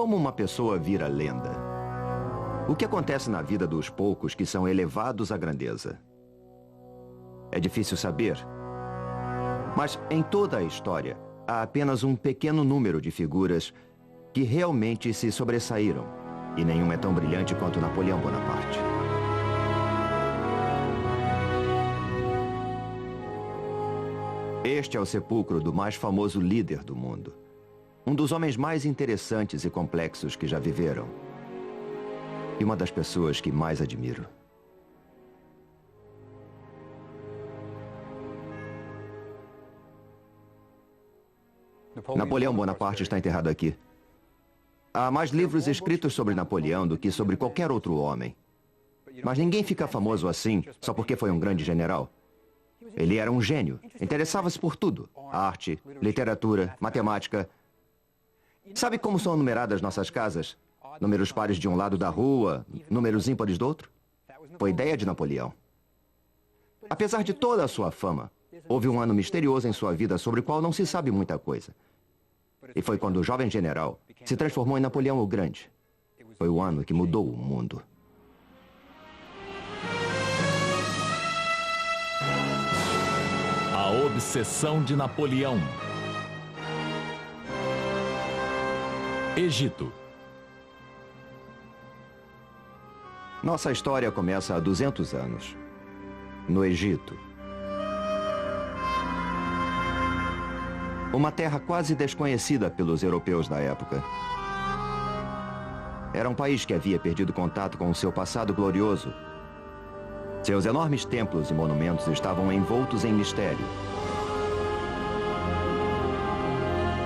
Como uma pessoa vira lenda? O que acontece na vida dos poucos que são elevados à grandeza? É difícil saber. Mas em toda a história, há apenas um pequeno número de figuras que realmente se sobressaíram. E nenhuma é tão brilhante quanto Napoleão Bonaparte. Este é o sepulcro do mais famoso líder do mundo. Um dos homens mais interessantes e complexos que já viveram. E uma das pessoas que mais admiro. Napoleão Bonaparte está enterrado aqui. Há mais livros escritos sobre Napoleão do que sobre qualquer outro homem. Mas ninguém fica famoso assim só porque foi um grande general. Ele era um gênio. Interessava-se por tudo. Arte, literatura, matemática. Sabe como são numeradas nossas casas? Números pares de um lado da rua, números ímpares do outro? Foi ideia de Napoleão. Apesar de toda a sua fama, houve um ano misterioso em sua vida sobre o qual não se sabe muita coisa. E foi quando o jovem general se transformou em Napoleão o Grande. Foi o ano que mudou o mundo. A obsessão de Napoleão. Egito. Nossa história começa há 200 anos, no Egito. Uma terra quase desconhecida pelos europeus da época. Era um país que havia perdido contato com o seu passado glorioso. Seus enormes templos e monumentos estavam envoltos em mistério.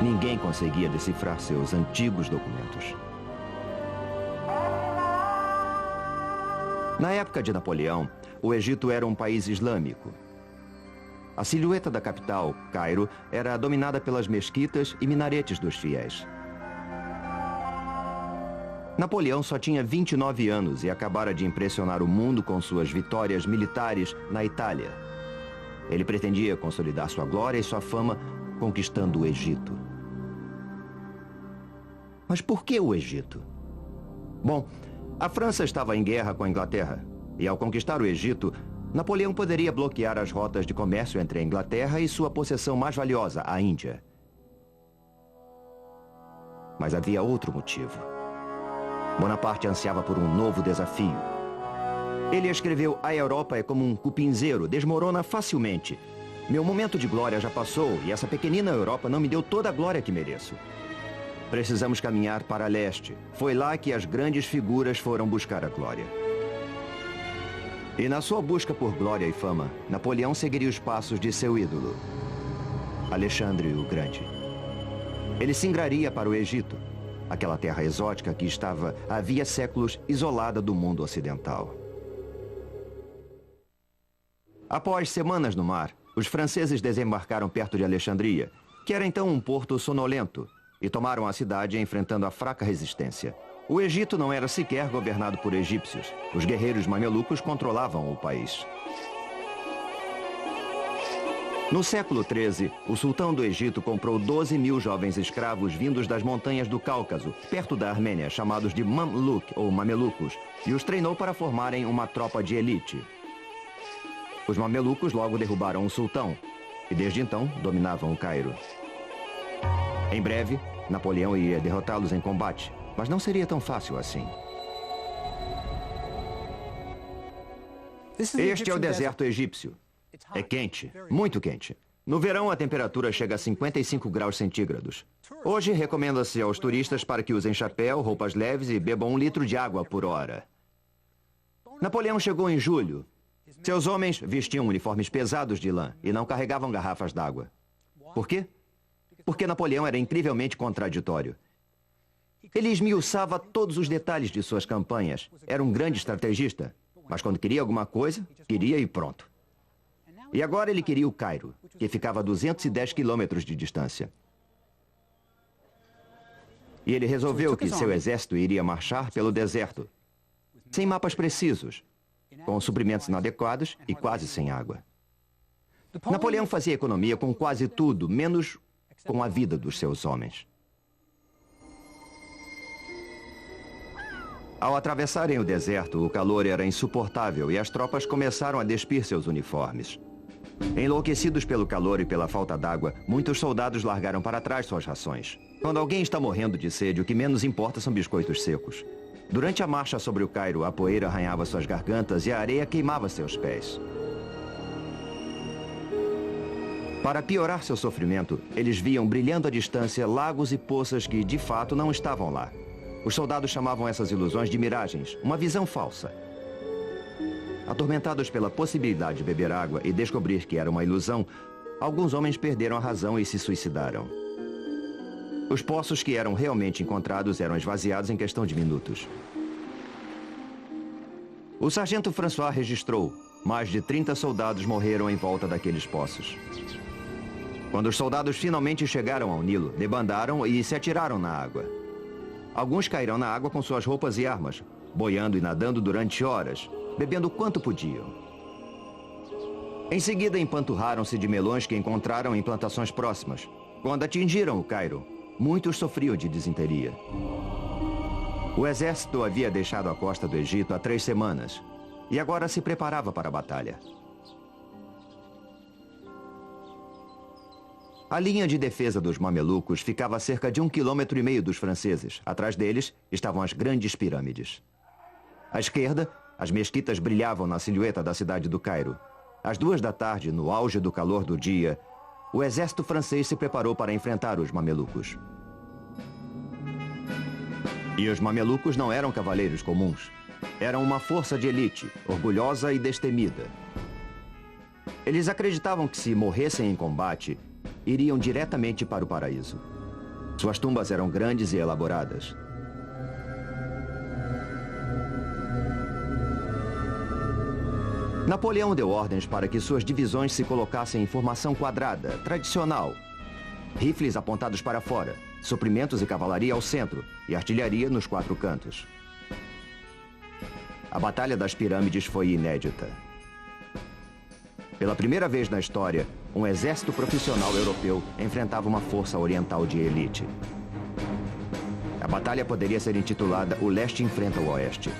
Ninguém conseguia decifrar seus antigos documentos. Na época de Napoleão, o Egito era um país islâmico. A silhueta da capital, Cairo, era dominada pelas mesquitas e minaretes dos fiéis. Napoleão só tinha 29 anos e acabara de impressionar o mundo com suas vitórias militares na Itália. Ele pretendia consolidar sua glória e sua fama conquistando o Egito. Mas por que o Egito? Bom, a França estava em guerra com a Inglaterra. E ao conquistar o Egito, Napoleão poderia bloquear as rotas de comércio entre a Inglaterra e sua possessão mais valiosa, a Índia. Mas havia outro motivo. Bonaparte ansiava por um novo desafio. Ele escreveu: "A Europa é como um cupinzeiro, desmorona facilmente. Meu momento de glória já passou e essa pequenina Europa não me deu toda a glória que mereço. Precisamos caminhar para leste. Foi lá que as grandes figuras foram buscar a glória." E na sua busca por glória e fama, Napoleão seguiria os passos de seu ídolo, Alexandre o Grande. Ele singraria para o Egito, aquela terra exótica que estava, havia séculos, isolada do mundo ocidental. Após semanas no mar, os franceses desembarcaram perto de Alexandria, que era então um porto sonolento, e tomaram a cidade enfrentando a fraca resistência. O Egito não era sequer governado por egípcios. Os guerreiros mamelucos controlavam o país. No século XIII, o sultão do Egito comprou 12.000 jovens escravos vindos das montanhas do Cáucaso, perto da Armênia, chamados de Mamluk ou mamelucos, e os treinou para formarem uma tropa de elite. Os mamelucos logo derrubaram o sultão, e desde então dominavam o Cairo. Em breve, Napoleão iria derrotá-los em combate, mas não seria tão fácil assim. Este é o deserto egípcio. É quente, muito quente. No verão, a temperatura chega a 55 graus centígrados. Hoje, recomenda-se aos turistas para que usem chapéu, roupas leves e bebam 1 litro de água por hora. Napoleão chegou em julho. Seus homens vestiam uniformes pesados de lã e não carregavam garrafas d'água. Por quê? Porque Napoleão era incrivelmente contraditório. Ele esmiuçava todos os detalhes de suas campanhas. Era um grande estrategista, mas quando queria alguma coisa, queria e pronto. E agora ele queria o Cairo, que ficava a 210 quilômetros de distância. E ele resolveu que seu exército iria marchar pelo deserto, sem mapas precisos, com suprimentos inadequados e quase sem água. Napoleão fazia economia com quase tudo, menos com a vida dos seus homens. Ao atravessarem o deserto, o calor era insuportável e as tropas começaram a despir seus uniformes. Enlouquecidos pelo calor e pela falta d'água, muitos soldados largaram para trás suas rações. Quando alguém está morrendo de sede, o que menos importa são biscoitos secos. Durante a marcha sobre o Cairo, a poeira arranhava suas gargantas e a areia queimava seus pés. Para piorar seu sofrimento, eles viam brilhando à distância lagos e poças que, de fato, não estavam lá. Os soldados chamavam essas ilusões de miragens, uma visão falsa. Atormentados pela possibilidade de beber água e descobrir que era uma ilusão, alguns homens perderam a razão e se suicidaram. Os poços que eram realmente encontrados eram esvaziados em questão de minutos. O sargento François registrou: mais de 30 soldados morreram em volta daqueles poços. Quando os soldados finalmente chegaram ao Nilo, debandaram e se atiraram na água. Alguns caíram na água com suas roupas e armas, boiando e nadando durante horas, bebendo quanto podiam. Em seguida, empanturraram-se de melões que encontraram em plantações próximas. Quando atingiram o Cairo, muitos sofriam de disenteria. O exército havia deixado a costa do Egito há 3 semanas e agora se preparava para a batalha. A linha de defesa dos mamelucos ficava a cerca de 1,5 km dos franceses. Atrás deles estavam as grandes pirâmides. À esquerda, as mesquitas brilhavam na silhueta da cidade do Cairo. Às 2 da tarde, no auge do calor do dia, o exército francês se preparou para enfrentar os mamelucos. E os mamelucos não eram cavaleiros comuns. Eram uma força de elite, orgulhosa e destemida. Eles acreditavam que se morressem em combate, iriam diretamente para o paraíso. Suas tumbas eram grandes e elaboradas. Napoleão deu ordens para que suas divisões se colocassem em formação quadrada, tradicional. Rifles apontados para fora, suprimentos e cavalaria ao centro e artilharia nos 4 cantos. A Batalha das Pirâmides foi inédita. Pela primeira vez na história, um exército profissional europeu enfrentava uma força oriental de elite. A batalha poderia ser intitulada O Leste enfrenta o Oeste.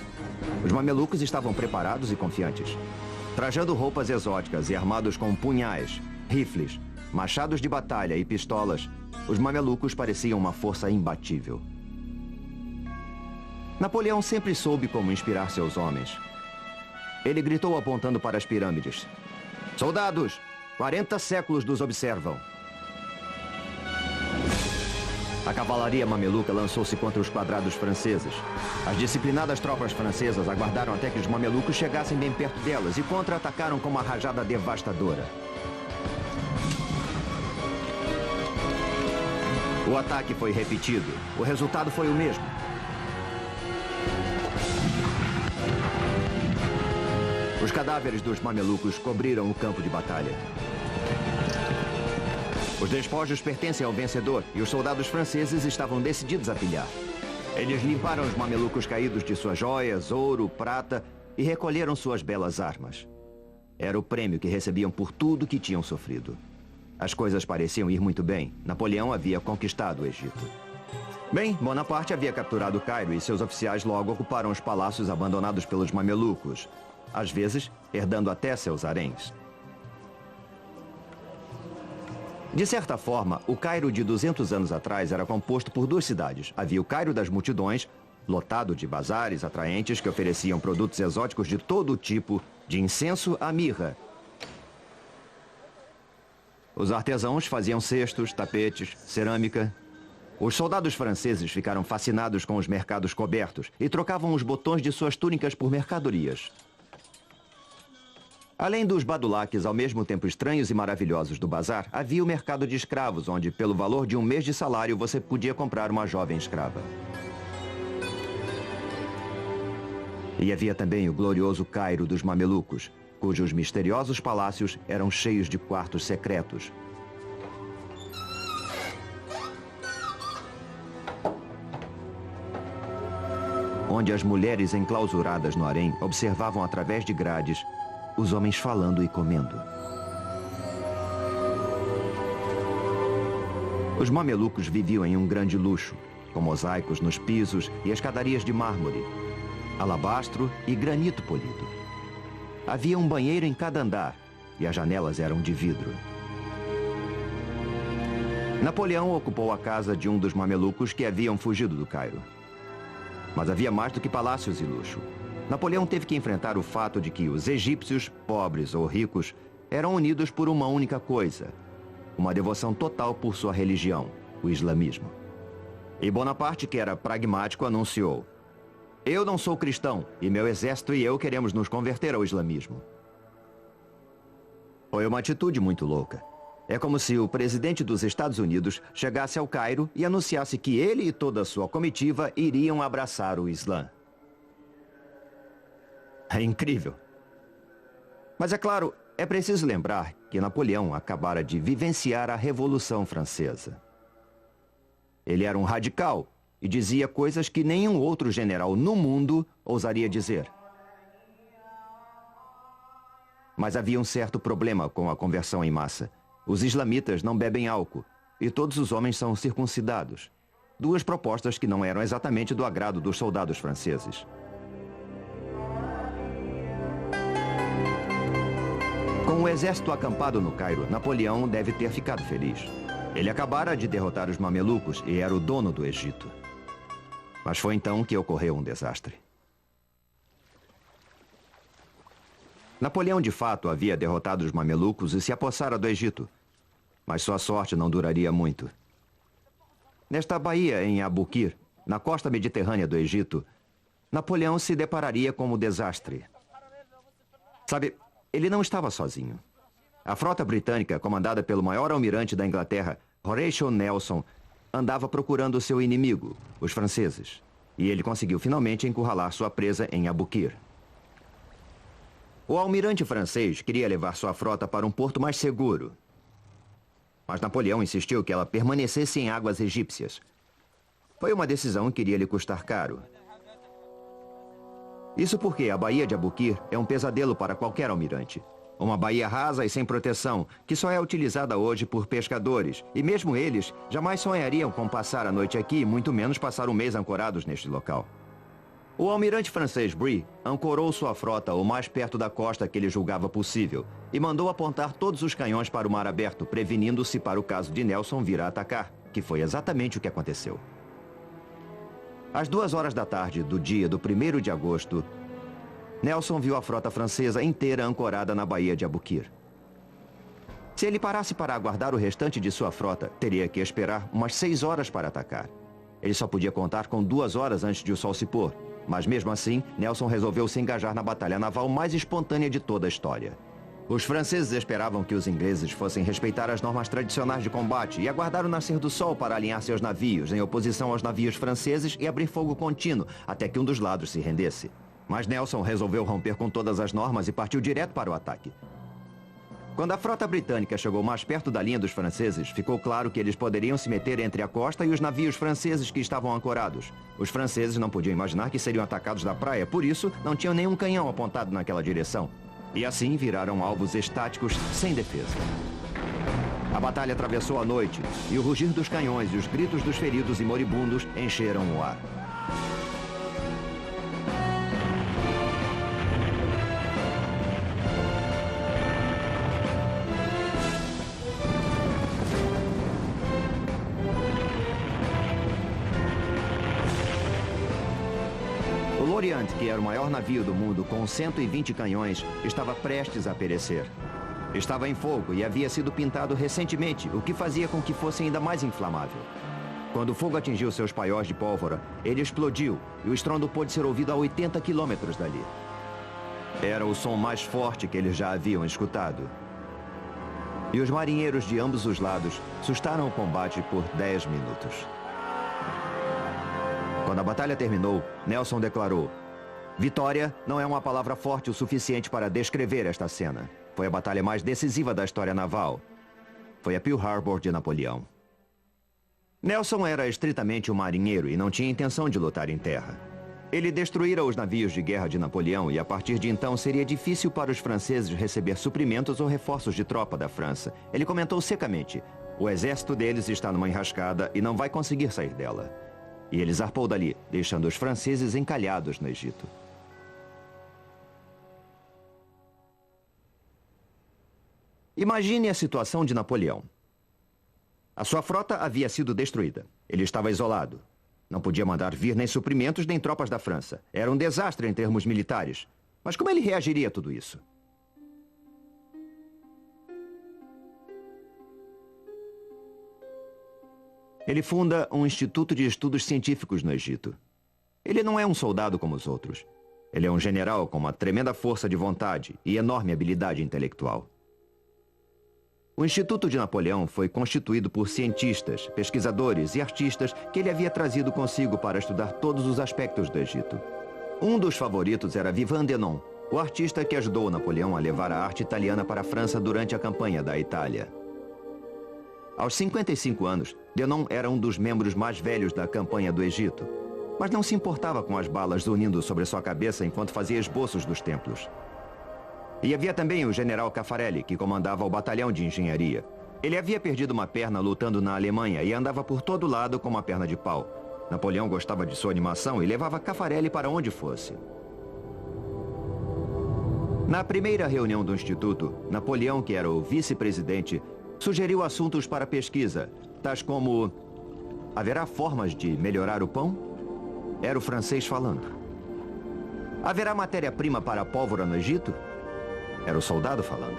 Os mamelucos estavam preparados e confiantes. Trajando roupas exóticas e armados com punhais, rifles, machados de batalha e pistolas, os mamelucos pareciam uma força imbatível. Napoleão sempre soube como inspirar seus homens. Ele gritou apontando para as pirâmides: "Soldados, 40 séculos nos observam." A cavalaria mameluca lançou-se contra os quadrados franceses. As disciplinadas tropas francesas aguardaram até que os mamelucos chegassem bem perto delas e contra-atacaram com uma rajada devastadora. O ataque foi repetido. O resultado foi o mesmo. Os cadáveres dos mamelucos cobriram o campo de batalha. Os despojos pertencem ao vencedor e os soldados franceses estavam decididos a pilhar. Eles limparam os mamelucos caídos de suas joias, ouro, prata e recolheram suas belas armas. Era o prêmio que recebiam por tudo que tinham sofrido. As coisas pareciam ir muito bem. Napoleão havia conquistado o Egito. Bem, Bonaparte havia capturado o Cairo e seus oficiais logo ocuparam os palácios abandonados pelos mamelucos, às vezes herdando até seus haréns. De certa forma, o Cairo de 200 anos atrás era composto por 2 cidades. Havia o Cairo das multidões, lotado de bazares atraentes que ofereciam produtos exóticos de todo tipo, de incenso à mirra. Os artesãos faziam cestos, tapetes, cerâmica. Os soldados franceses ficaram fascinados com os mercados cobertos e trocavam os botões de suas túnicas por mercadorias. Além dos badulaques ao mesmo tempo estranhos e maravilhosos do bazar, havia o mercado de escravos, onde, pelo valor de 1 mês de salário, você podia comprar uma jovem escrava. E havia também o glorioso Cairo dos mamelucos, cujos misteriosos palácios eram cheios de quartos secretos. Onde as mulheres enclausuradas no harém observavam através de grades os homens falando e comendo. Os mamelucos viviam em um grande luxo, com mosaicos nos pisos e escadarias de mármore. alabastro e granito polido. Havia um banheiro em cada andar e as janelas eram de vidro. Napoleão ocupou a casa de um dos mamelucos que haviam fugido do Cairo. Mas havia mais do que palácios e luxo. Napoleão teve que enfrentar o fato de que os egípcios, pobres ou ricos, eram unidos por uma única coisa: uma devoção total por sua religião, o islamismo. E Bonaparte, que era pragmático, anunciou: eu não sou cristão e meu exército e eu queremos nos converter ao islamismo. Foi uma atitude muito louca. É como se o presidente dos Estados Unidos chegasse ao Cairo e anunciasse que ele e toda a sua comitiva iriam abraçar o Islã. É incrível. Mas é claro, é preciso lembrar que Napoleão acabara de vivenciar a Revolução Francesa. Ele era um radical e dizia coisas que nenhum outro general no mundo ousaria dizer. Mas havia um certo problema com a conversão em massa. Os islamitas não bebem álcool e todos os homens são circuncidados. Duas propostas que não eram exatamente do agrado dos soldados franceses. Com o exército acampado no Cairo, Napoleão deve ter ficado feliz. Ele acabara de derrotar os mamelucos e era o dono do Egito. Mas foi então que ocorreu um desastre. Napoleão, de fato, havia derrotado os mamelucos e se apossara do Egito. Mas sua sorte não duraria muito. Nesta baía em Abukir, na costa mediterrânea do Egito, Napoleão se depararia com o desastre. Sabe, ele não estava sozinho. A frota britânica, comandada pelo maior almirante da Inglaterra, Horatio Nelson, andava procurando seu inimigo, os franceses. E ele conseguiu finalmente encurralar sua presa em Abukir. O almirante francês queria levar sua frota para um porto mais seguro. Mas Napoleão insistiu que ela permanecesse em águas egípcias. Foi uma decisão que iria lhe custar caro. Isso porque a Baía de Abukir é um pesadelo para qualquer almirante. Uma baía rasa e sem proteção, que só é utilizada hoje por pescadores. E mesmo eles jamais sonhariam com passar a noite aqui, muito menos passar um mês ancorados neste local. O almirante francês Brie ancorou sua frota o mais perto da costa que ele julgava possível e mandou apontar todos os canhões para o mar aberto, prevenindo-se para o caso de Nelson vir a atacar, que foi exatamente o que aconteceu. Às 2 horas da tarde do dia do 1º de agosto, Nelson viu a frota francesa inteira ancorada na Baía de Abukir. Se ele parasse para aguardar o restante de sua frota, teria que esperar umas 6 horas para atacar. Ele só podia contar com 2 horas antes de o sol se pôr. Mas mesmo assim, Nelson resolveu se engajar na batalha naval mais espontânea de toda a história. Os franceses esperavam que os ingleses fossem respeitar as normas tradicionais de combate e aguardar o nascer do sol para alinhar seus navios em oposição aos navios franceses e abrir fogo contínuo até que um dos lados se rendesse. Mas Nelson resolveu romper com todas as normas e partiu direto para o ataque. Quando a frota britânica chegou mais perto da linha dos franceses, ficou claro que eles poderiam se meter entre a costa e os navios franceses que estavam ancorados. Os franceses não podiam imaginar que seriam atacados da praia, por isso não tinham nenhum canhão apontado naquela direção. E assim viraram alvos estáticos sem defesa. A batalha atravessou a noite e o rugir dos canhões e os gritos dos feridos e moribundos encheram o ar. O Lorient, que era o maior navio do mundo com 120 canhões, estava prestes a perecer. Estava em fogo e havia sido pintado recentemente, o que fazia com que fosse ainda mais inflamável. Quando o fogo atingiu seus paióis de pólvora, ele explodiu e o estrondo pôde ser ouvido a 80 quilômetros dali. Era o som mais forte que eles já haviam escutado. E os marinheiros de ambos os lados sustaram o combate por 10 minutos. Quando a batalha terminou, Nelson declarou: "Vitória não é uma palavra forte o suficiente para descrever esta cena. Foi a batalha mais decisiva da história naval. Foi a Pearl Harbor de Napoleão." Nelson era estritamente um marinheiro e não tinha intenção de lutar em terra. Ele destruíra os navios de guerra de Napoleão e a partir de então seria difícil para os franceses receber suprimentos ou reforços de tropa da França. Ele comentou secamente: "O exército deles está numa enrascada e não vai conseguir sair dela." E ele zarpou dali, deixando os franceses encalhados no Egito. Imagine a situação de Napoleão. A sua frota havia sido destruída. Ele estava isolado. Não podia mandar vir nem suprimentos nem tropas da França. Era um desastre em termos militares. Mas como ele reagiria a tudo isso? Ele funda um instituto de estudos científicos no Egito. Ele não é um soldado como os outros. Ele é um general com uma tremenda força de vontade e enorme habilidade intelectual. O Instituto de Napoleão foi constituído por cientistas, pesquisadores e artistas que ele havia trazido consigo para estudar todos os aspectos do Egito. Um dos favoritos era Vivant Denon, o artista que ajudou Napoleão a levar a arte italiana para a França durante a campanha da Itália. Aos 55 anos, Denon era um dos membros mais velhos da campanha do Egito, mas não se importava com as balas zunindo sobre sua cabeça enquanto fazia esboços dos templos. E havia também o general Caffarelli, que comandava o batalhão de engenharia. Ele havia perdido uma perna lutando na Alemanha e andava por todo lado com uma perna de pau. Napoleão gostava de sua animação e levava Caffarelli para onde fosse. Na primeira reunião do Instituto, Napoleão, que era o vice-presidente, sugeriu assuntos para pesquisa, tais como: haverá formas de melhorar o pão? Era o francês falando. Haverá matéria-prima para a pólvora no Egito? Era o soldado falando.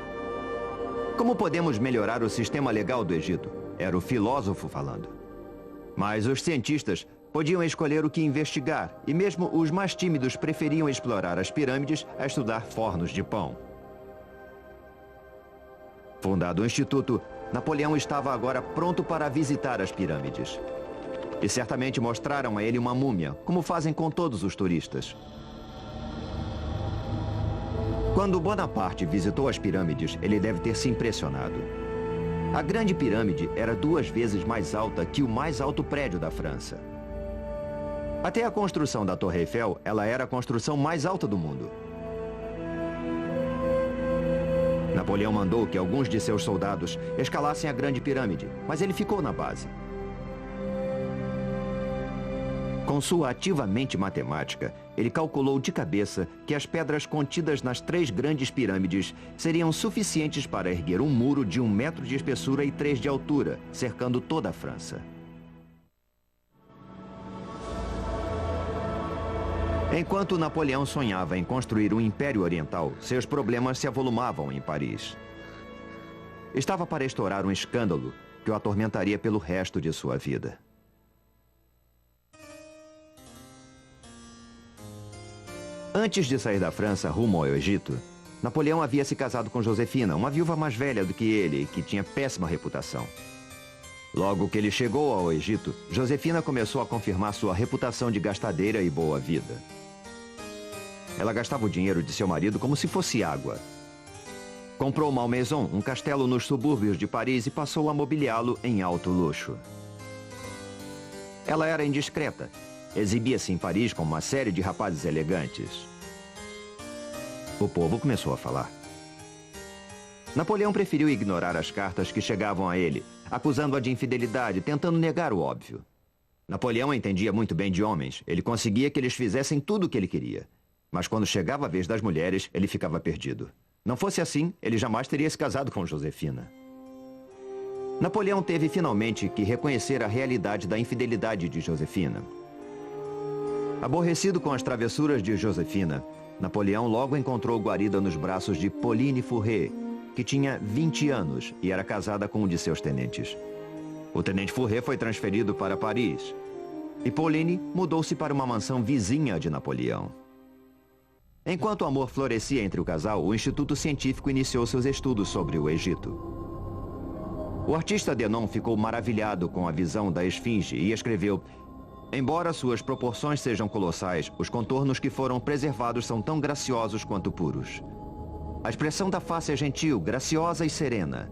Como podemos melhorar o sistema legal do Egito? Era o filósofo falando. Mas os cientistas podiam escolher o que investigar, e mesmo os mais tímidos preferiam explorar as pirâmides a estudar fornos de pão. Fundado o Instituto, Napoleão estava agora pronto para visitar as pirâmides. E certamente mostraram a ele uma múmia, como fazem com todos os turistas. Quando Bonaparte visitou as pirâmides, ele deve ter se impressionado. A Grande Pirâmide era 2 vezes mais alta que o mais alto prédio da França. Até a construção da Torre Eiffel, ela era a construção mais alta do mundo. Napoleão mandou que alguns de seus soldados escalassem a Grande Pirâmide, mas ele ficou na base. Com sua ativa mente matemática, ele calculou de cabeça que as pedras contidas nas 3 grandes pirâmides seriam suficientes para erguer um muro de 1 metro de espessura e 3 de altura, cercando toda a França. Enquanto Napoleão sonhava em construir um Império Oriental, seus problemas se avolumavam em Paris. Estava para estourar um escândalo que o atormentaria pelo resto de sua vida. Antes de sair da França rumo ao Egito, Napoleão havia se casado com Josefina, uma viúva mais velha do que ele, que tinha péssima reputação. Logo que ele chegou ao Egito, Josefina começou a confirmar sua reputação de gastadeira e boa vida. Ela gastava o dinheiro de seu marido como se fosse água. Comprou Malmaison, um castelo nos subúrbios de Paris, e passou a mobiliá-lo em alto luxo. Ela era indiscreta. Exibia-se em Paris com uma série de rapazes elegantes. O povo começou a falar. Napoleão preferiu ignorar as cartas que chegavam a ele, acusando-a de infidelidade, tentando negar o óbvio. Napoleão entendia muito bem de homens. Ele conseguia que eles fizessem tudo o que ele queria. Mas quando chegava a vez das mulheres, ele ficava perdido. Não fosse assim, ele jamais teria se casado com Josefina. Napoleão teve finalmente que reconhecer a realidade da infidelidade de Josefina. Aborrecido com as travessuras de Josefina, Napoleão logo encontrou guarida nos braços de Pauline Fourré, que tinha 20 anos e era casada com um de seus tenentes. O tenente Fourré foi transferido para Paris e Pauline mudou-se para uma mansão vizinha de Napoleão. Enquanto o amor florescia entre o casal, o Instituto Científico iniciou seus estudos sobre o Egito. O artista Denon ficou maravilhado com a visão da esfinge e escreveu: embora suas proporções sejam colossais, os contornos que foram preservados são tão graciosos quanto puros. A expressão da face é gentil, graciosa e serena.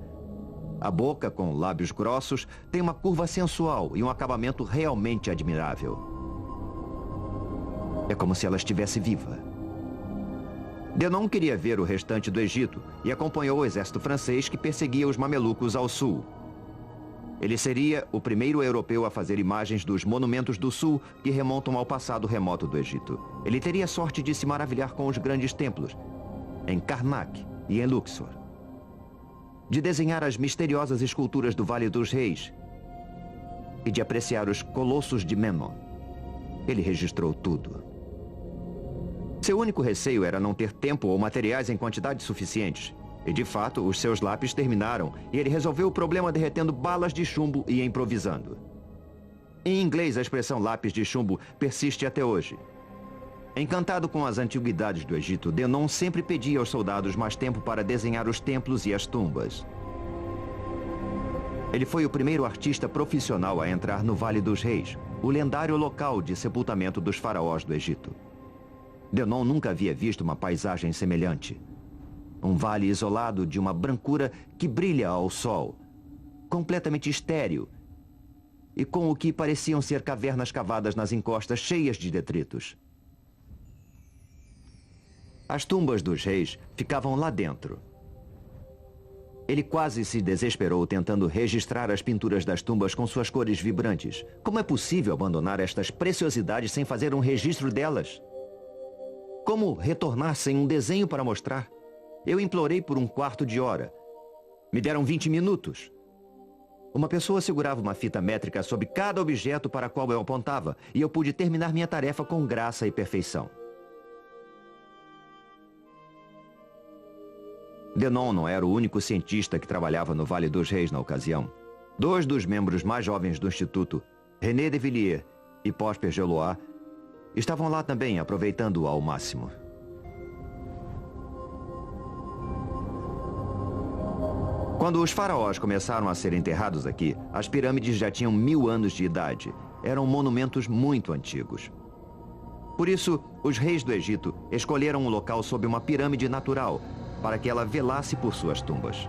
A boca, com lábios grossos, tem uma curva sensual e um acabamento realmente admirável. É como se ela estivesse viva. Denon queria ver o restante do Egito e acompanhou o exército francês que perseguia os mamelucos ao sul. Ele seria o primeiro europeu a fazer imagens dos monumentos do sul que remontam ao passado remoto do Egito. Ele teria sorte de se maravilhar com os grandes templos, em Karnak e em Luxor. de desenhar as misteriosas esculturas do Vale dos Reis e de apreciar os colossos de Memnon. Ele registrou tudo. Seu único receio era não ter tempo ou materiais em quantidades suficientes. E, de fato, os seus lápis terminaram e ele resolveu o problema derretendo balas de chumbo e improvisando. Em inglês, a expressão lápis de chumbo persiste até hoje. Encantado com as antiguidades do Egito, Denon sempre pedia aos soldados mais tempo para desenhar os templos e as tumbas. Ele foi o primeiro artista profissional a entrar no Vale dos Reis, o lendário local de sepultamento dos faraós do Egito. Denon nunca havia visto uma paisagem semelhante. Um vale isolado de uma brancura que brilha ao sol, completamente estéril, e com o que pareciam ser cavernas cavadas nas encostas cheias de detritos. As tumbas dos reis ficavam lá dentro. Ele quase se desesperou tentando registrar as pinturas das tumbas com suas cores vibrantes. Como é possível abandonar estas preciosidades sem fazer um registro delas? Como retornar sem um desenho para mostrar? Eu implorei por um quarto de hora. Me deram 20 minutos. Uma pessoa segurava uma fita métrica sobre cada objeto para qual eu apontava, e eu pude terminar minha tarefa com graça e perfeição. Denon não era o único cientista que trabalhava no Vale dos Reis na ocasião. 2 dos membros mais jovens do Instituto, René de Villiers e Prosper Gelois, estavam lá também, aproveitando-o ao máximo. Quando os faraós começaram a ser enterrados aqui, as pirâmides já tinham 1000 anos de idade. Eram monumentos muito antigos. Por isso, os reis do Egito escolheram um local sob uma pirâmide natural, para que ela velasse por suas tumbas.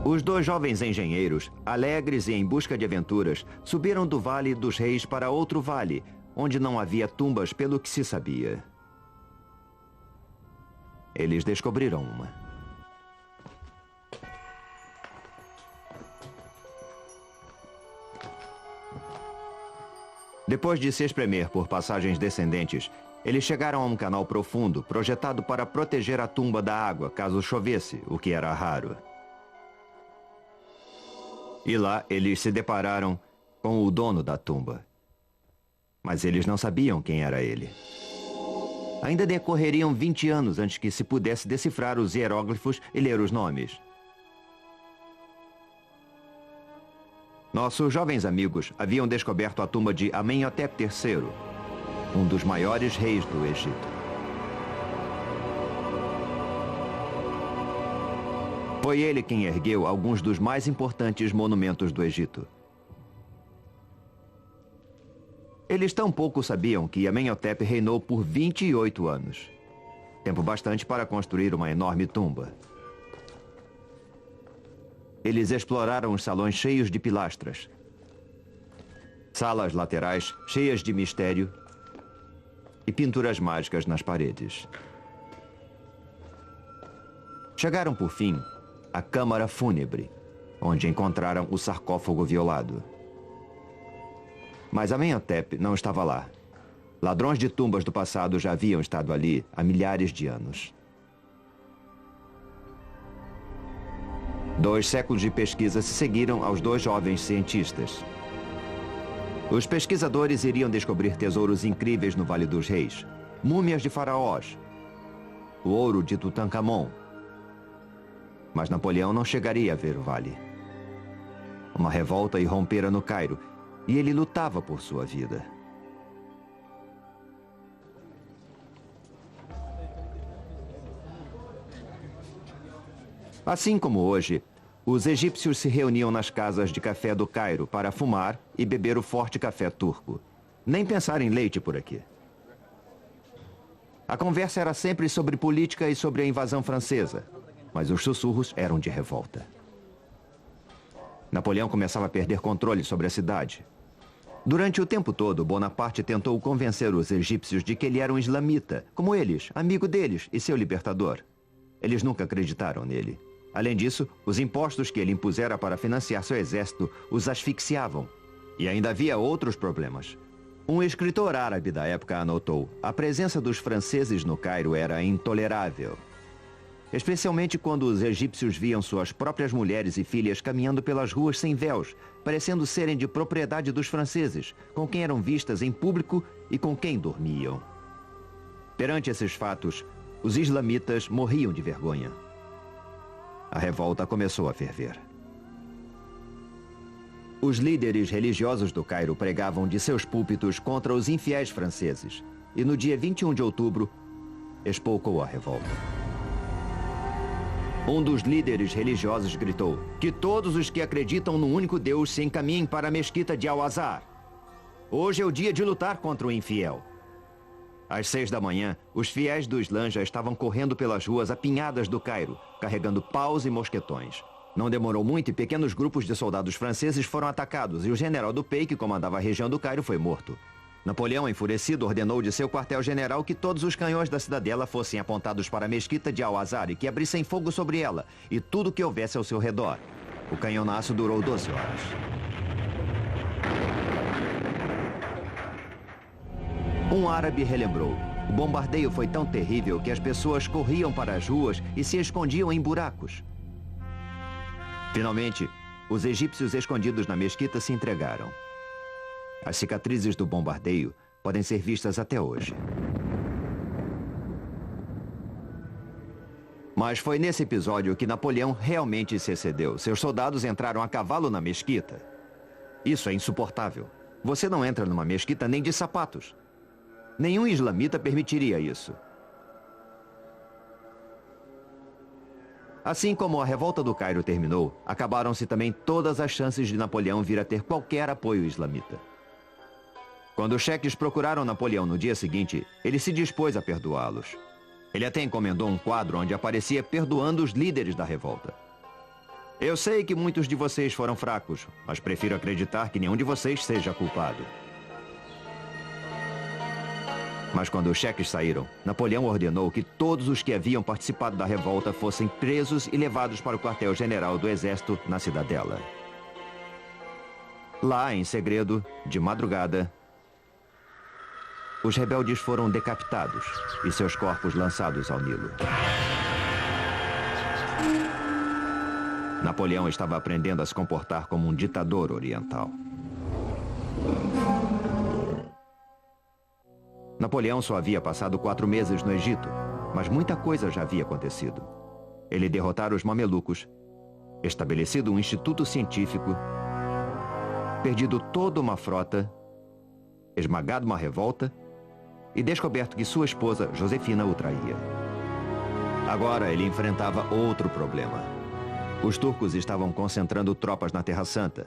Os 2 jovens engenheiros, alegres e em busca de aventuras, subiram do Vale dos Reis para outro vale, onde não havia tumbas pelo que se sabia. Eles descobriram uma. Depois de se espremer por passagens descendentes, eles chegaram a um canal profundo, projetado para proteger a tumba da água, caso chovesse, o que era raro. E lá eles se depararam com o dono da tumba. Mas eles não sabiam quem era ele. Ainda decorreriam 20 anos antes que se pudesse decifrar os hieróglifos e ler os nomes. Nossos jovens amigos haviam descoberto a tumba de Amenhotep III, um dos maiores reis do Egito. Foi ele quem ergueu alguns dos mais importantes monumentos do Egito. Eles tão pouco sabiam que Amenhotep reinou por 28 anos. Tempo bastante para construir uma enorme tumba. Eles exploraram os salões cheios de pilastras. Salas laterais cheias de mistério e pinturas mágicas nas paredes. Chegaram, por fim, à câmara fúnebre, onde encontraram o sarcófago violado. Mas Amenhotep não estava lá. Ladrões de tumbas do passado já haviam estado ali há milhares de anos. 2 séculos de pesquisa se seguiram aos 2 jovens cientistas. Os pesquisadores iriam descobrir tesouros incríveis no Vale dos Reis, múmias de faraós, o ouro de Tutankhamon. Mas Napoleão não chegaria a ver o vale. Uma revolta irrompera no Cairo, e ele lutava por sua vida. Assim como hoje, os egípcios se reuniam nas casas de café do Cairo para fumar e beber o forte café turco. Nem pensar em leite por aqui. A conversa era sempre sobre política e sobre a invasão francesa, mas os sussurros eram de revolta. Napoleão começava a perder controle sobre a cidade. Durante o tempo todo, Bonaparte tentou convencer os egípcios de que ele era um islamita, como eles, amigo deles e seu libertador. Eles nunca acreditaram nele. Além disso, os impostos que ele impusera para financiar seu exército os asfixiavam. E ainda havia outros problemas. Um escritor árabe da época anotou: a presença dos franceses no Cairo era intolerável. Especialmente quando os egípcios viam suas próprias mulheres e filhas caminhando pelas ruas sem véus, parecendo serem de propriedade dos franceses, com quem eram vistas em público e com quem dormiam. Perante esses fatos, os islamitas morriam de vergonha. A revolta começou a ferver. Os líderes religiosos do Cairo pregavam de seus púlpitos contra os infiéis franceses, e no dia 21 de outubro, espolcou a revolta. Um dos líderes religiosos gritou: que todos os que acreditam no único Deus se encaminhem para a mesquita de Al-Azhar. Hoje é o dia de lutar contra o infiel. Às 6 da manhã, os fiéis do Islã já estavam correndo pelas ruas apinhadas do Cairo, carregando paus e mosquetões. Não demorou muito e pequenos grupos de soldados franceses foram atacados e o general Dupey, que comandava a região do Cairo, foi morto. Napoleão, enfurecido, ordenou de seu quartel-general que todos os canhões da cidadela fossem apontados para a mesquita de Al-Azhar e que abrissem fogo sobre ela e tudo que houvesse ao seu redor. O canhonaço durou 12 horas. Um árabe relembrou: o bombardeio foi tão terrível que as pessoas corriam para as ruas e se escondiam em buracos. Finalmente, os egípcios escondidos na mesquita se entregaram. As cicatrizes do bombardeio podem ser vistas até hoje. Mas foi nesse episódio que Napoleão realmente se excedeu. Seus soldados entraram a cavalo na mesquita. Isso é insuportável. Você não entra numa mesquita nem de sapatos. Nenhum islamita permitiria isso. Assim como a revolta do Cairo terminou, acabaram-se também todas as chances de Napoleão vir a ter qualquer apoio islamita. Quando os cheques procuraram Napoleão no dia seguinte, ele se dispôs a perdoá-los. Ele até encomendou um quadro onde aparecia perdoando os líderes da revolta. Eu sei que muitos de vocês foram fracos, mas prefiro acreditar que nenhum de vocês seja culpado. Mas quando os cheques saíram, Napoleão ordenou que todos os que haviam participado da revolta fossem presos e levados para o quartel-general do exército na cidadela. Lá, em segredo, de madrugada, os rebeldes foram decapitados e seus corpos lançados ao Nilo. Napoleão estava aprendendo a se comportar como um ditador oriental. Napoleão só havia passado 4 meses no Egito, mas muita coisa já havia acontecido. Ele derrotara os mamelucos, estabelecido um instituto científico, perdido toda uma frota, esmagado uma revolta e descoberto que sua esposa, Josefina, o traía. Agora ele enfrentava outro problema. Os turcos estavam concentrando tropas na Terra Santa.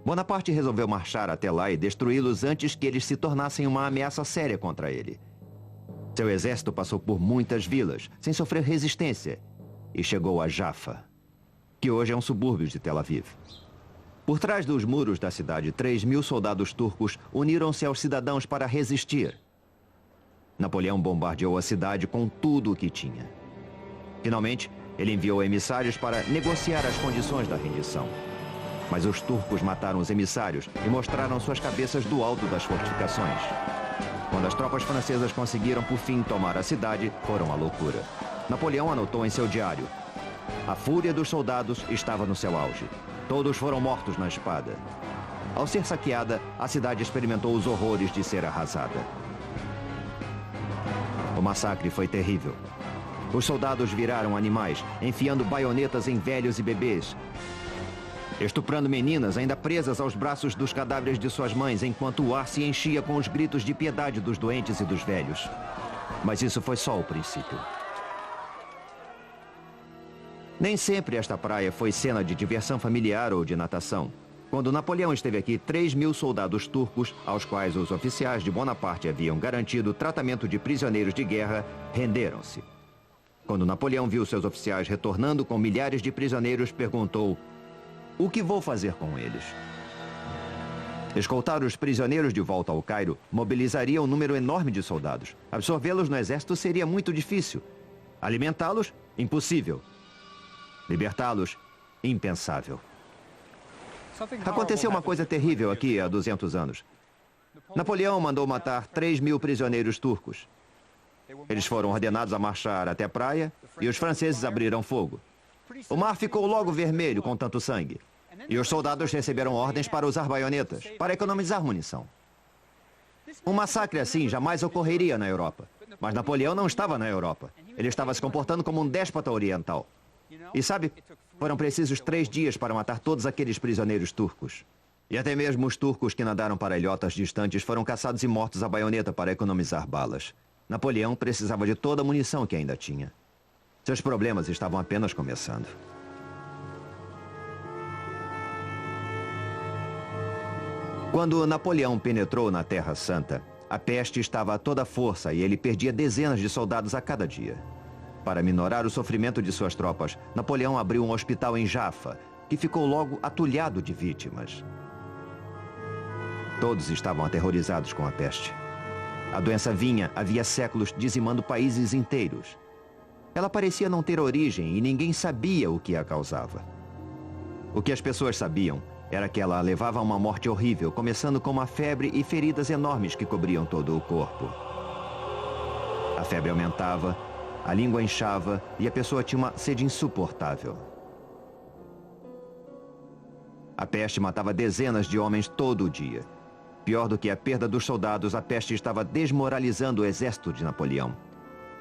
Bonaparte resolveu marchar até lá e destruí-los antes que eles se tornassem uma ameaça séria contra ele. Seu exército passou por muitas vilas, sem sofrer resistência, e chegou a Jaffa, que hoje é um subúrbio de Tel Aviv. Por trás dos muros da cidade, 3.000 soldados turcos uniram-se aos cidadãos para resistir. Napoleão bombardeou a cidade com tudo o que tinha. Finalmente, ele enviou emissários para negociar as condições da rendição. Mas os turcos mataram os emissários e mostraram suas cabeças do alto das fortificações. Quando as tropas francesas conseguiram, por fim, tomar a cidade, foram à loucura. Napoleão anotou em seu diário: a fúria dos soldados estava no seu auge. Todos foram mortos na espada. Ao ser saqueada, a cidade experimentou os horrores de ser arrasada. O massacre foi terrível. Os soldados viraram animais, enfiando baionetas em velhos e bebês, estuprando meninas ainda presas aos braços dos cadáveres de suas mães, enquanto o ar se enchia com os gritos de piedade dos doentes e dos velhos. Mas isso foi só o princípio. Nem sempre esta praia foi cena de diversão familiar ou de natação. Quando Napoleão esteve aqui, 3.000 soldados turcos, aos quais os oficiais de Bonaparte haviam garantido tratamento de prisioneiros de guerra, renderam-se. Quando Napoleão viu seus oficiais retornando com milhares de prisioneiros, perguntou: o que vou fazer com eles? Escoltar os prisioneiros de volta ao Cairo mobilizaria um número enorme de soldados. Absorvê-los no exército seria muito difícil. Alimentá-los, impossível. Libertá-los, impensável. Aconteceu uma coisa terrível aqui há 200 anos. Napoleão mandou matar 3.000 prisioneiros turcos. Eles foram ordenados a marchar até a praia e os franceses abriram fogo. O mar ficou logo vermelho com tanto sangue. E os soldados receberam ordens para usar baionetas, para economizar munição. Um massacre assim jamais ocorreria na Europa. Mas Napoleão não estava na Europa. Ele estava se comportando como um déspota oriental. E sabe, foram precisos 3 dias para matar todos aqueles prisioneiros turcos. E até mesmo os turcos que nadaram para ilhotas distantes foram caçados e mortos à baioneta para economizar balas. Napoleão precisava de toda a munição que ainda tinha. Seus problemas estavam apenas começando. Quando Napoleão penetrou na Terra Santa, a peste estava a toda força e ele perdia dezenas de soldados a cada dia. Para minorar o sofrimento de suas tropas, Napoleão abriu um hospital em Jaffa, que ficou logo atulhado de vítimas. Todos estavam aterrorizados com a peste. A doença vinha havia séculos dizimando países inteiros. Ela parecia não ter origem e ninguém sabia o que a causava. O que as pessoas sabiam era que ela levava a uma morte horrível, começando com uma febre e feridas enormes que cobriam todo o corpo. A febre aumentava, a língua inchava e a pessoa tinha uma sede insuportável. A peste matava dezenas de homens todo o dia. Pior do que a perda dos soldados, a peste estava desmoralizando o exército de Napoleão.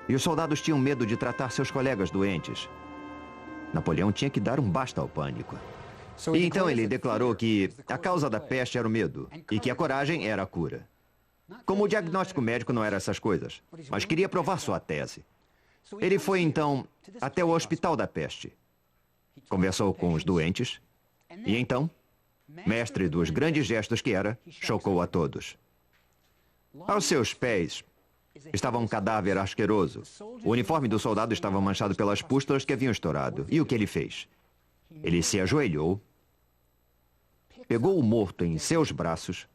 E os soldados tinham medo de tratar seus colegas doentes. Napoleão tinha que dar um basta ao pânico. E então ele declarou que a causa da peste era o medo e que a coragem era a cura. Como o diagnóstico médico não era essas coisas, mas queria provar sua tese. Ele foi então até o hospital da peste. Conversou com os doentes e então, mestre dos grandes gestos que era, chocou a todos. Aos seus pés estava um cadáver asqueroso. O uniforme do soldado estava manchado pelas pústulas que haviam estourado. E o que ele fez? Ele se ajoelhou, pegou o morto em seus braços,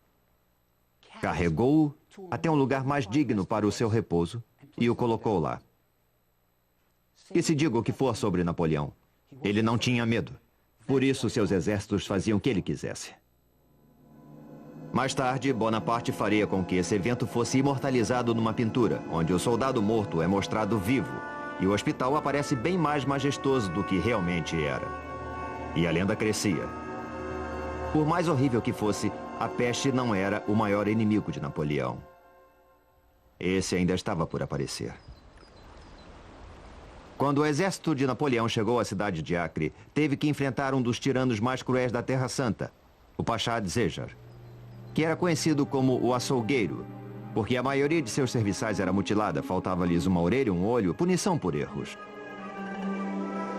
carregou-o até um lugar mais digno para o seu repouso e o colocou lá. E se diga o que for sobre Napoleão, ele não tinha medo. Por isso, seus exércitos faziam o que ele quisesse. Mais tarde, Bonaparte faria com que esse evento fosse imortalizado numa pintura, onde o soldado morto é mostrado vivo, e o hospital aparece bem mais majestoso do que realmente era. E a lenda crescia. Por mais horrível que fosse, a peste não era o maior inimigo de Napoleão. Esse ainda estava por aparecer. Quando o exército de Napoleão chegou à cidade de Acre, teve que enfrentar um dos tiranos mais cruéis da Terra Santa, o Pachá de Dzejar, que era conhecido como o açougueiro, porque a maioria de seus serviçais era mutilada, faltava-lhes uma orelha, um olho, punição por erros.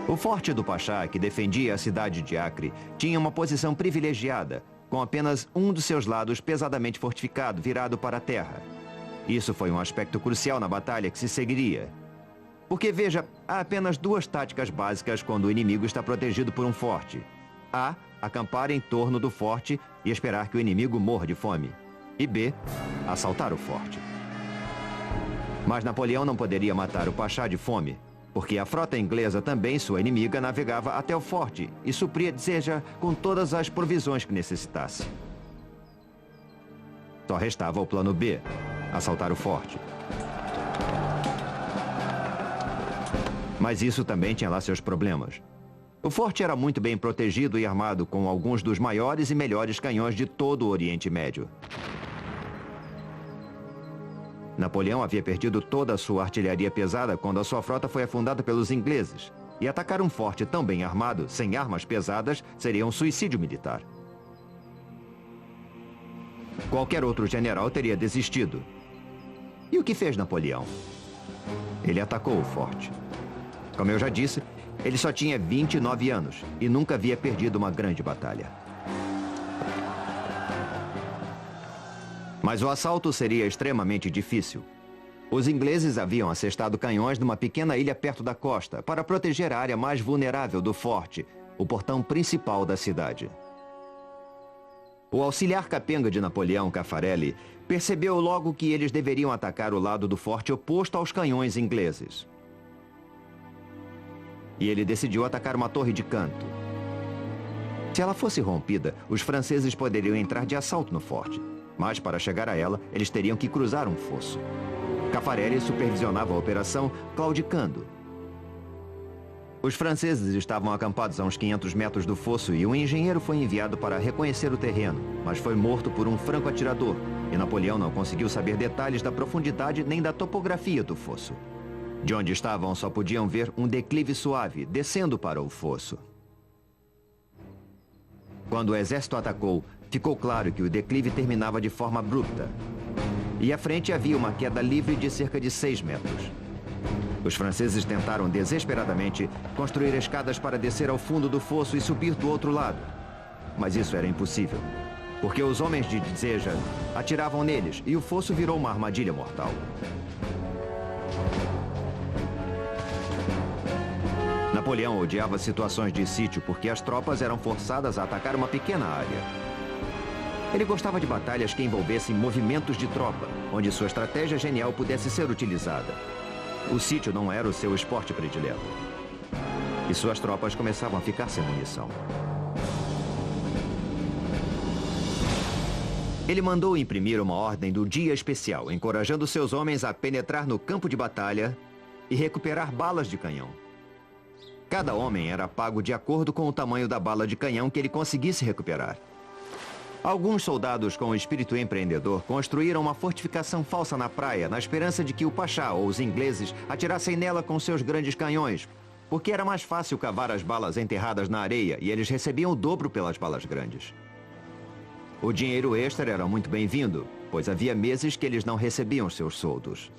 O forte do Pachá, que defendia a cidade de Acre, tinha uma posição privilegiada, com apenas um dos seus lados pesadamente fortificado, virado para a terra. Isso foi um aspecto crucial na batalha que se seguiria. Porque, veja, há apenas 2 táticas básicas quando o inimigo está protegido por um forte. A, acampar em torno do forte e esperar que o inimigo morra de fome. E B, assaltar o forte. Mas Napoleão não poderia matar o Pachá de fome, porque a frota inglesa, também sua inimiga, navegava até o forte e supria Dzejar com todas as provisões que necessitasse. Só restava o plano B, assaltar o forte. Mas isso também tinha lá seus problemas. O forte era muito bem protegido e armado com alguns dos maiores e melhores canhões de todo o Oriente Médio. Napoleão havia perdido toda a sua artilharia pesada quando a sua frota foi afundada pelos ingleses. E atacar um forte tão bem armado, sem armas pesadas, seria um suicídio militar. Qualquer outro general teria desistido. E o que fez Napoleão? Ele atacou o forte. Como eu já disse, ele só tinha 29 anos e nunca havia perdido uma grande batalha. Mas o assalto seria extremamente difícil. Os ingleses haviam assestado canhões numa pequena ilha perto da costa para proteger a área mais vulnerável do forte, o portão principal da cidade. O auxiliar capenga de Napoleão, Caffarelli, percebeu logo que eles deveriam atacar o lado do forte oposto aos canhões ingleses. E ele decidiu atacar uma torre de canto. Se ela fosse rompida, os franceses poderiam entrar de assalto no forte. Mas para chegar a ela, eles teriam que cruzar um fosso. Caffarelli supervisionava a operação, claudicando. Os franceses estavam acampados a uns 500 metros do fosso e um engenheiro foi enviado para reconhecer o terreno, mas foi morto por um franco-atirador, e Napoleão não conseguiu saber detalhes da profundidade nem da topografia do fosso. De onde estavam só podiam ver um declive suave, descendo para o fosso. Quando o exército atacou, ficou claro que o declive terminava de forma abrupta. E à frente havia uma queda livre de cerca de 6 metros. Os franceses tentaram desesperadamente construir escadas para descer ao fundo do fosso e subir do outro lado. Mas isso era impossível, porque os homens de Dzéjar atiravam neles e o fosso virou uma armadilha mortal. Napoleão odiava situações de sítio porque as tropas eram forçadas a atacar uma pequena área. Ele gostava de batalhas que envolvessem movimentos de tropa, onde sua estratégia genial pudesse ser utilizada. O sítio não era o seu esporte predileto. E suas tropas começavam a ficar sem munição. Ele mandou imprimir uma ordem do dia especial, encorajando seus homens a penetrar no campo de batalha e recuperar balas de canhão. Cada homem era pago de acordo com o tamanho da bala de canhão que ele conseguisse recuperar. Alguns soldados com espírito empreendedor construíram uma fortificação falsa na praia, na esperança de que o Pachá ou os ingleses atirassem nela com seus grandes canhões, porque era mais fácil cavar as balas enterradas na areia e eles recebiam o dobro pelas balas grandes. O dinheiro extra era muito bem-vindo, pois havia meses que eles não recebiam seus soldos.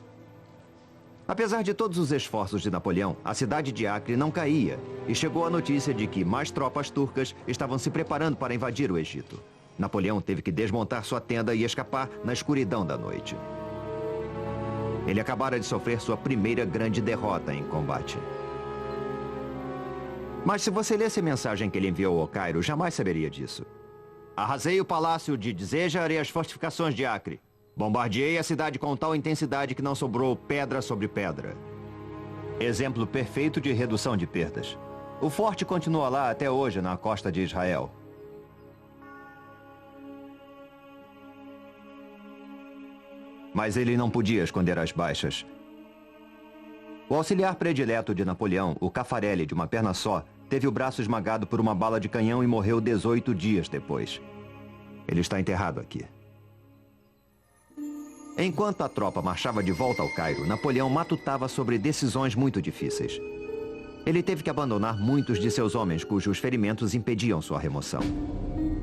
Apesar de todos os esforços de Napoleão, a cidade de Acre não caía e chegou a notícia de que mais tropas turcas estavam se preparando para invadir o Egito. Napoleão teve que desmontar sua tenda e escapar na escuridão da noite. Ele acabara de sofrer sua primeira grande derrota em combate. Mas se você lesse a mensagem que ele enviou ao Cairo, jamais saberia disso. Arrasei o palácio de Dzéjar e as fortificações de Acre. Bombardeei a cidade com tal intensidade que não sobrou pedra sobre pedra. Exemplo perfeito de redução de perdas. O forte continua lá até hoje na costa de Israel. Mas ele não podia esconder as baixas. O auxiliar predileto de Napoleão, o Caffarelli, de uma perna só, teve o braço esmagado por uma bala de canhão e morreu 18 dias depois. Ele está enterrado aqui. Enquanto a tropa marchava de volta ao Cairo, Napoleão matutava sobre decisões muito difíceis. Ele teve que abandonar muitos de seus homens cujos ferimentos impediam sua remoção.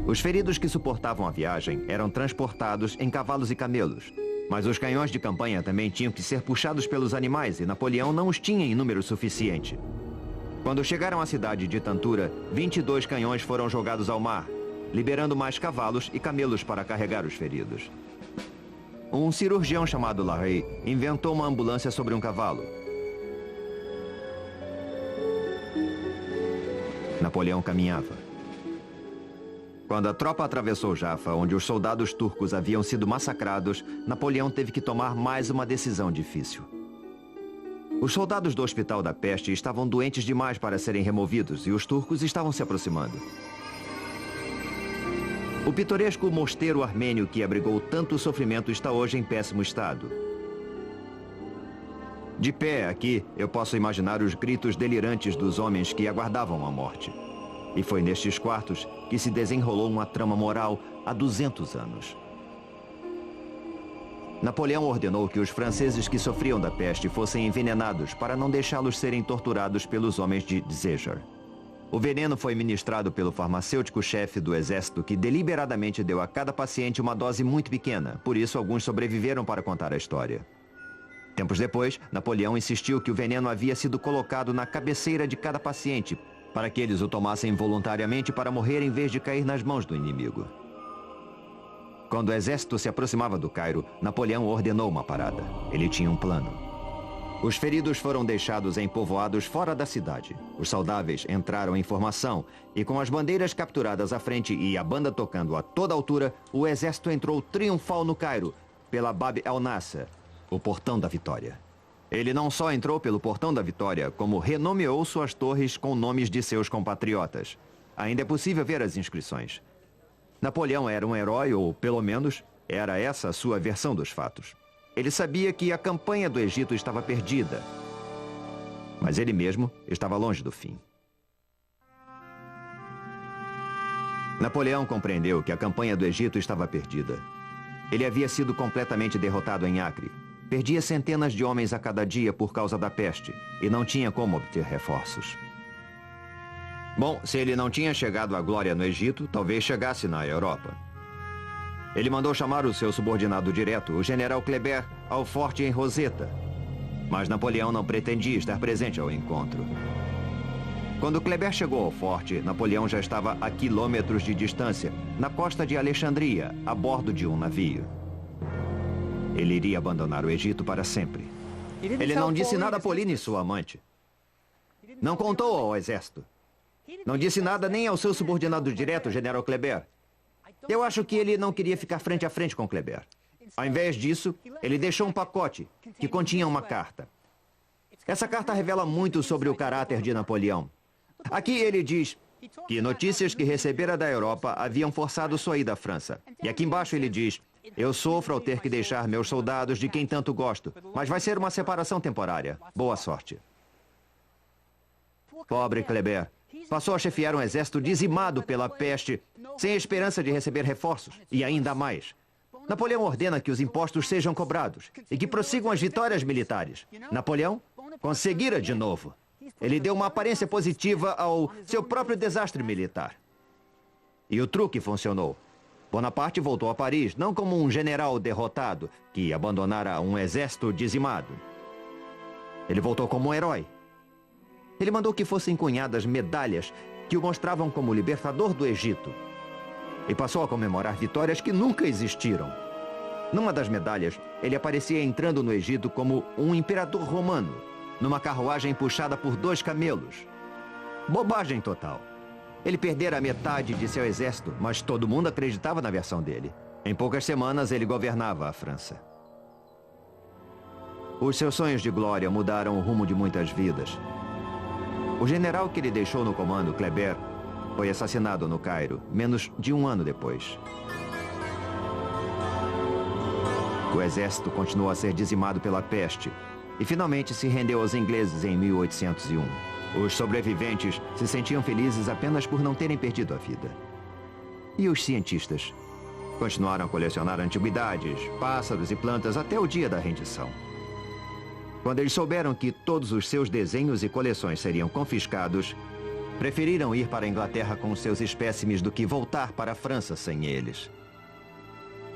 Os feridos que suportavam a viagem eram transportados em cavalos e camelos. Mas os canhões de campanha também tinham que ser puxados pelos animais e Napoleão não os tinha em número suficiente. Quando chegaram à cidade de Tantura, 22 canhões foram jogados ao mar, liberando mais cavalos e camelos para carregar os feridos. Um cirurgião chamado Larrey inventou uma ambulância sobre um cavalo. Napoleão caminhava. Quando a tropa atravessou Jaffa, onde os soldados turcos haviam sido massacrados, Napoleão teve que tomar mais uma decisão difícil. Os soldados do Hospital da Peste estavam doentes demais para serem removidos e os turcos estavam se aproximando. O pitoresco mosteiro armênio que abrigou tanto sofrimento está hoje em péssimo estado. De pé aqui, eu posso imaginar os gritos delirantes dos homens que aguardavam a morte. E foi nestes quartos que se desenrolou uma trama moral há 200 anos. Napoleão ordenou que os franceses que sofriam da peste fossem envenenados para não deixá-los serem torturados pelos homens de Dzéjar. O veneno foi ministrado pelo farmacêutico-chefe do exército que deliberadamente deu a cada paciente uma dose muito pequena, por isso alguns sobreviveram para contar a história. Tempos depois, Napoleão insistiu que o veneno havia sido colocado na cabeceira de cada paciente, para que eles o tomassem voluntariamente para morrer em vez de cair nas mãos do inimigo. Quando o exército se aproximava do Cairo, Napoleão ordenou uma parada. Ele tinha um plano. Os feridos foram deixados em povoados fora da cidade. Os saudáveis entraram em formação e com as bandeiras capturadas à frente e a banda tocando a toda altura, o exército entrou triunfal no Cairo, pela Bab el-Nasser, o Portão da Vitória. Ele não só entrou pelo Portão da Vitória, como renomeou suas torres com nomes de seus compatriotas. Ainda é possível ver as inscrições. Napoleão era um herói, ou pelo menos, Era essa a sua versão dos fatos. Ele sabia que a campanha do Egito estava perdida. Mas ele mesmo estava longe do fim. Napoleão compreendeu que a campanha do Egito estava perdida. Ele havia sido completamente derrotado em Acre. Perdia centenas de homens a cada dia por causa da peste e não tinha como obter reforços. Bom, se ele não tinha chegado à glória no Egito, talvez chegasse na Europa. Ele mandou chamar o seu subordinado direto, o general Kleber, ao forte em Roseta. Mas Napoleão não pretendia estar presente ao encontro. Quando Kleber chegou ao forte, Napoleão já estava a quilômetros de distância, na costa de Alexandria, a bordo de um navio. Ele iria abandonar o Egito para sempre. Ele não disse nada a Pauline, sua amante. Não contou ao exército. Não disse nada nem ao seu subordinado direto, general Kleber. Eu acho que ele não queria ficar frente a frente com Kleber. Ao invés disso, ele deixou um pacote que continha uma carta. Essa carta revela muito sobre o caráter de Napoleão. Aqui ele diz que notícias que recebera da Europa haviam forçado sua ida à França. E aqui embaixo ele diz: eu sofro ao ter que deixar meus soldados de quem tanto gosto, mas vai ser uma separação temporária. Boa sorte. Pobre Kleber. Passou a chefiar um exército dizimado pela peste, sem esperança de receber reforços. E ainda mais. Napoleão ordena que os impostos sejam cobrados e que prossigam as vitórias militares. Napoleão conseguira de novo. Ele deu uma aparência positiva ao seu próprio desastre militar. E o truque funcionou. Bonaparte voltou a Paris, não como um general derrotado que abandonara um exército dizimado. Ele voltou como um herói. Ele mandou que fossem cunhadas medalhas que o mostravam como libertador do Egito. E passou a comemorar vitórias que nunca existiram. Numa das medalhas, ele aparecia entrando no Egito como um imperador romano, numa carruagem puxada por 2 camelos. Bobagem total. Ele perdera a metade de seu exército, mas todo mundo acreditava na versão dele. Em poucas semanas, ele governava a França. Os seus sonhos de glória mudaram o rumo de muitas vidas. O general que ele deixou no comando, Kleber, foi assassinado no Cairo, menos de um ano depois. O exército continuou a ser dizimado pela peste e finalmente se rendeu aos ingleses em 1801. Os sobreviventes se sentiam felizes apenas por não terem perdido a vida. E os cientistas? Continuaram a colecionar antiguidades, pássaros e plantas até o dia da rendição. Quando eles souberam que todos os seus desenhos e coleções seriam confiscados, preferiram ir para a Inglaterra com seus espécimes do que voltar para a França sem eles.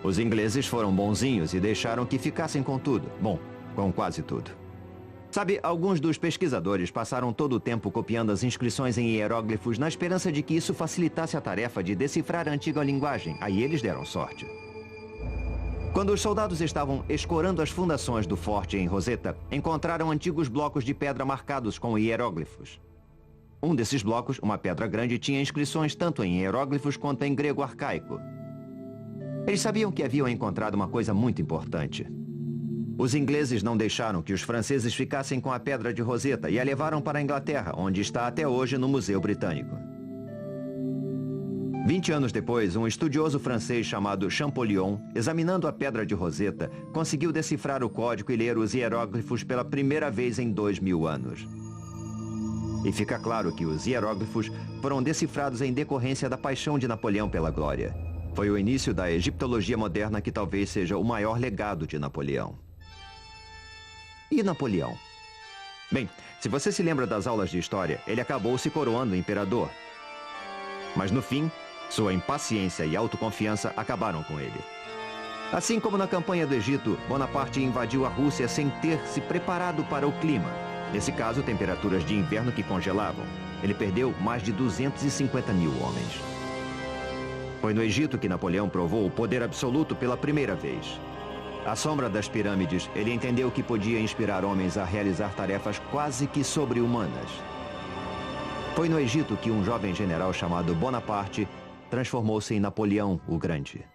Os ingleses foram bonzinhos e deixaram que ficassem com tudo. Bom, com quase tudo. Sabe, alguns dos pesquisadores passaram todo o tempo copiando as inscrições em hieróglifos na esperança de que isso facilitasse a tarefa de decifrar a antiga linguagem. Aí eles deram sorte. Quando os soldados estavam escorando as fundações do forte em Roseta, encontraram antigos blocos de pedra marcados com hieróglifos. Um desses blocos, uma pedra grande, tinha inscrições tanto em hieróglifos quanto em grego arcaico. Eles sabiam que haviam encontrado uma coisa muito importante. Os ingleses não deixaram que os franceses ficassem com a pedra de Roseta e a levaram para a Inglaterra, onde está até hoje no Museu Britânico. 20 anos depois, um estudioso francês chamado Champollion, examinando a pedra de Roseta, conseguiu decifrar o código e ler os hieróglifos pela primeira vez em 2000 anos. E fica claro que os hieróglifos foram decifrados em decorrência da paixão de Napoleão pela glória. Foi o início da egiptologia moderna que talvez seja o maior legado de Napoleão. E Napoleão? Bem, se você se lembra das aulas de história, ele acabou se coroando imperador. Mas no fim, sua impaciência e autoconfiança acabaram com ele. Assim como na campanha do Egito, Bonaparte invadiu a Rússia sem ter se preparado para o clima. Nesse caso, temperaturas de inverno que congelavam. Ele perdeu mais de 250 mil homens. Foi no Egito que Napoleão provou o poder absoluto pela primeira vez. À sombra das pirâmides, ele entendeu que podia inspirar homens a realizar tarefas quase que sobre-humanas. Foi no Egito que um jovem general chamado Bonaparte transformou-se em Napoleão o Grande.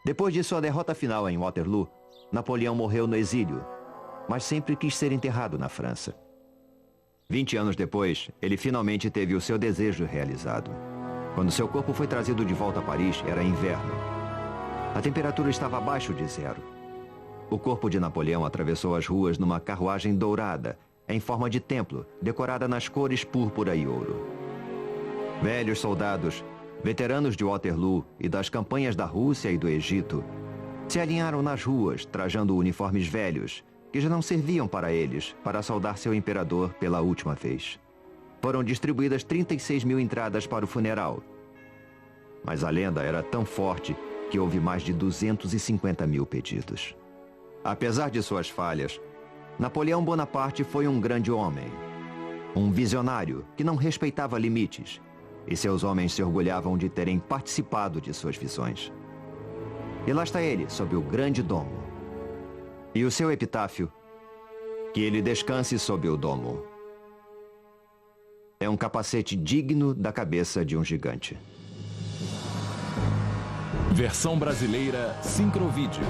Depois de sua derrota final em Waterloo, Napoleão morreu no exílio, mas sempre quis ser enterrado na França. 20 anos depois, ele finalmente teve o seu desejo realizado. Quando seu corpo foi trazido de volta a Paris, era inverno. A temperatura estava abaixo de zero. O corpo de Napoleão atravessou as ruas numa carruagem dourada, em forma de templo, decorada nas cores púrpura e ouro. Velhos soldados, veteranos de Waterloo e das campanhas da Rússia e do Egito, se alinharam nas ruas, trajando uniformes velhos, que já não serviam para eles, para saudar seu imperador pela última vez. Foram distribuídas 36 mil entradas para o funeral. Mas a lenda era tão forte que houve mais de 250 mil pedidos. Apesar de suas falhas, Napoleão Bonaparte foi um grande homem. Um visionário que não respeitava limites. E seus homens se orgulhavam de terem participado de suas visões. E lá está ele, sob o grande domo. E o seu epitáfio: que ele descanse sob o domo. É um capacete digno da cabeça de um gigante. Versão brasileira Sincrovídeo.